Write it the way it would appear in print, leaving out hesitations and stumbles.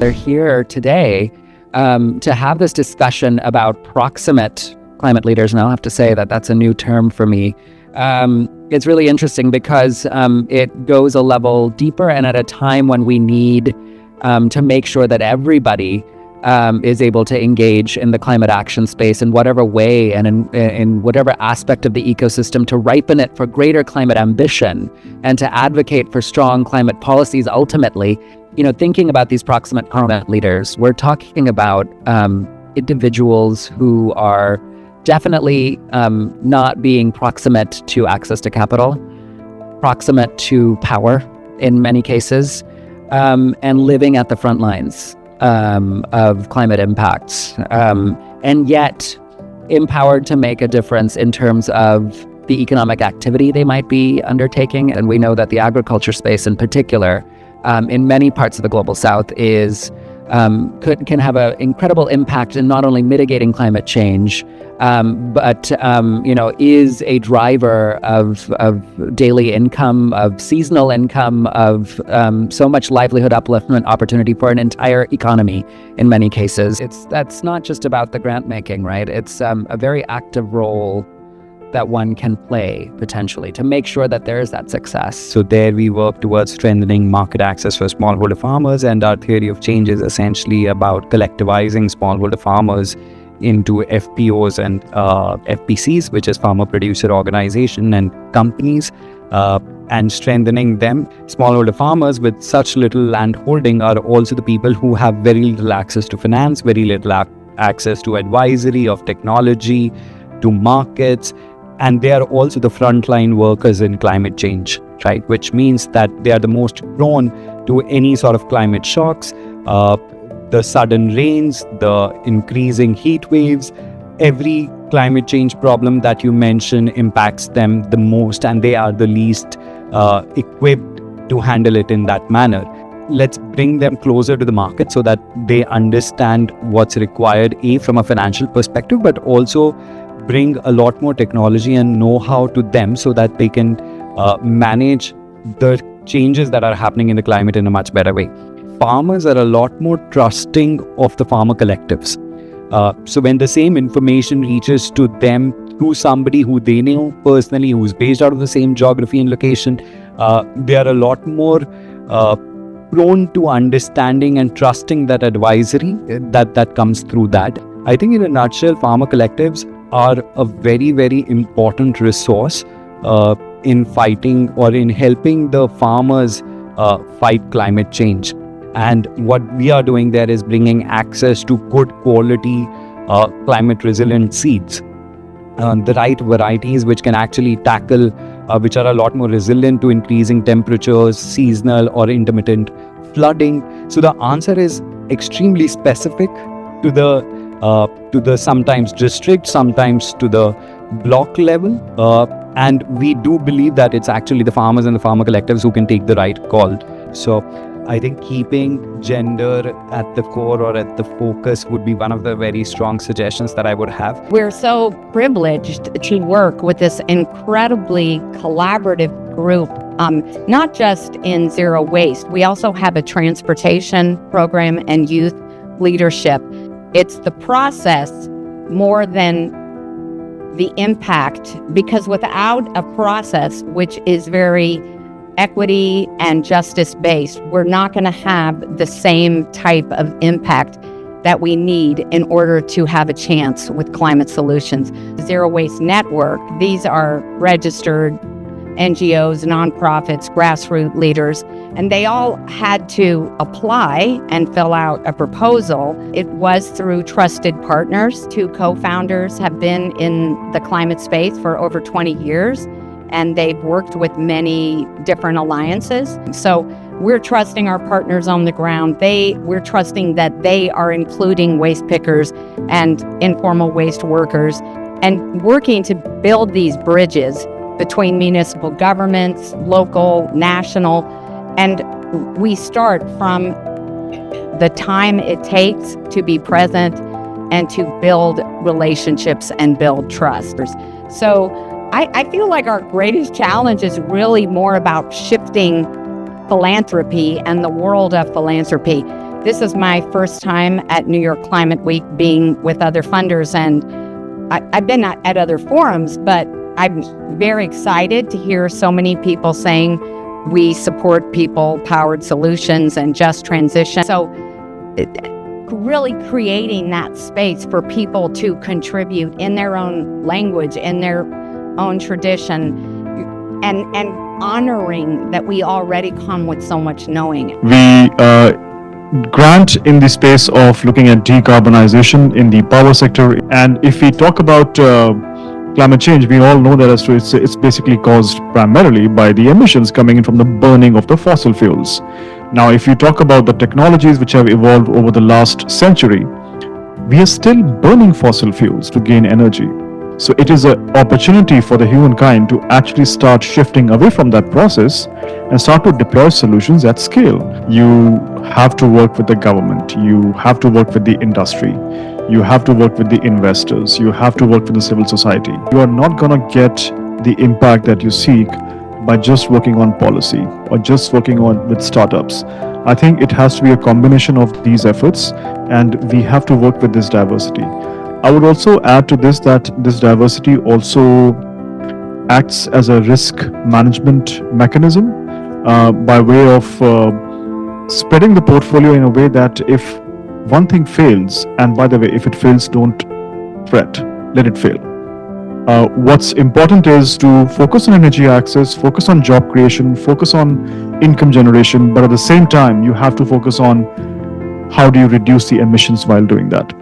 They're here today to have this discussion about proximate climate leaders, and I'll have to say that that's a new term for me. It's really interesting because it goes a level deeper and at a time when we need to make sure that everybody is able to engage in the climate action space in whatever way and in whatever aspect of the ecosystem to ripen it for greater climate ambition and to advocate for strong climate policies ultimately. Thinking about these proximate climate leaders, we're talking about individuals who are definitely not being proximate to access to capital, proximate to power in many cases, and living at the front lines of climate impacts, and yet empowered to make a difference in terms of the economic activity they might be undertaking. And we know that the agriculture space in particular, in many parts of the global south, can have an incredible impact in not only mitigating climate change, but is a driver of daily income, of seasonal income, of so much livelihood upliftment opportunity for an entire economy in many cases. That's not just about the grant making, right? It's a very active role that one can play potentially to make sure that there is that success. So there we work towards strengthening market access for smallholder farmers, and our theory of change is essentially about collectivizing smallholder farmers into FPOs and FPCs, which is farmer producer organization and companies, and strengthening them. Smallholder farmers with such little land holding are also the people who have very little access to finance, very little access to advisory of technology, to markets, and they are also the frontline workers in climate change, right? Which means that they are the most prone to any sort of climate shocks, the sudden rains, the increasing heat waves. Every climate change problem that you mention impacts them the most, and they are the least equipped to handle it in that manner. Let's bring them closer to the market so that they understand what's required, from a financial perspective, but also bring a lot more technology and know-how to them so that they can manage the changes that are happening in the climate in a much better way. Farmers are a lot more trusting of the farmer collectives. So when the same information reaches to them through somebody who they know personally, who's based out of the same geography and location, they are a lot more prone to understanding and trusting that advisory that comes through that. I think in a nutshell, farmer collectives are a very, very important resource in fighting or in helping the farmers fight climate change. And what we are doing there is bringing access to good quality climate resilient seeds, the right varieties which can actually tackle, which are a lot more resilient to increasing temperatures, seasonal or intermittent flooding. So the answer is extremely specific to the sometimes district, sometimes to the block level. And we do believe that it's actually the farmers and the farmer collectives who can take the right call. So I think keeping gender at the core or at the focus would be one of the very strong suggestions that I would have. We're so privileged to work with this incredibly collaborative group, not just in zero waste. We also have a transportation program and youth leadership. It's the process more than the impact, because without a process which is very equity and justice based, we're not going to have the same type of impact that we need in order to have a chance with climate solutions. Zero Waste Network, these are registered NGOs, nonprofits, grassroots leaders, and they all had to apply and fill out a proposal. It was through trusted partners. 2 co-founders have been in the climate space for over 20 years, and they've worked with many different alliances. So we're trusting our partners on the ground. We're trusting that they are including waste pickers and informal waste workers and working to build these bridges between municipal governments, local, national, and we start from the time it takes to be present and to build relationships and build trust. So I feel like our greatest challenge is really more about shifting philanthropy and the world of philanthropy This is my first time at New York Climate Week being with other funders, and I've been at other forums, but I'm very excited to hear so many people saying we support people-powered solutions and just transition. So really creating that space for people to contribute in their own language, in their own tradition, and honoring that we already come with so much knowing. We grant in the space of looking at decarbonization in the power sector. And if we talk about climate change, we all know that it's basically caused primarily by the emissions coming in from the burning of the fossil fuels. Now, if you talk about the technologies which have evolved over the last century, we are still burning fossil fuels to gain energy. So it is an opportunity for the humankind to actually start shifting away from that process and start to deploy solutions at scale. You have to work with the government, you have to work with the industry, you have to work with the investors, you have to work with the civil society. You are not going to get the impact that you seek by just working on policy or just working on with startups. I think it has to be a combination of these efforts, and we have to work with this diversity. I would also add to this that this diversity also acts as a risk management mechanism by way of spreading the portfolio in a way that if one thing fails, and by the way, if it fails, don't fret, let it fail. What's important is to focus on energy access, focus on job creation, focus on income generation, but at the same time, you have to focus on how do you reduce the emissions while doing that.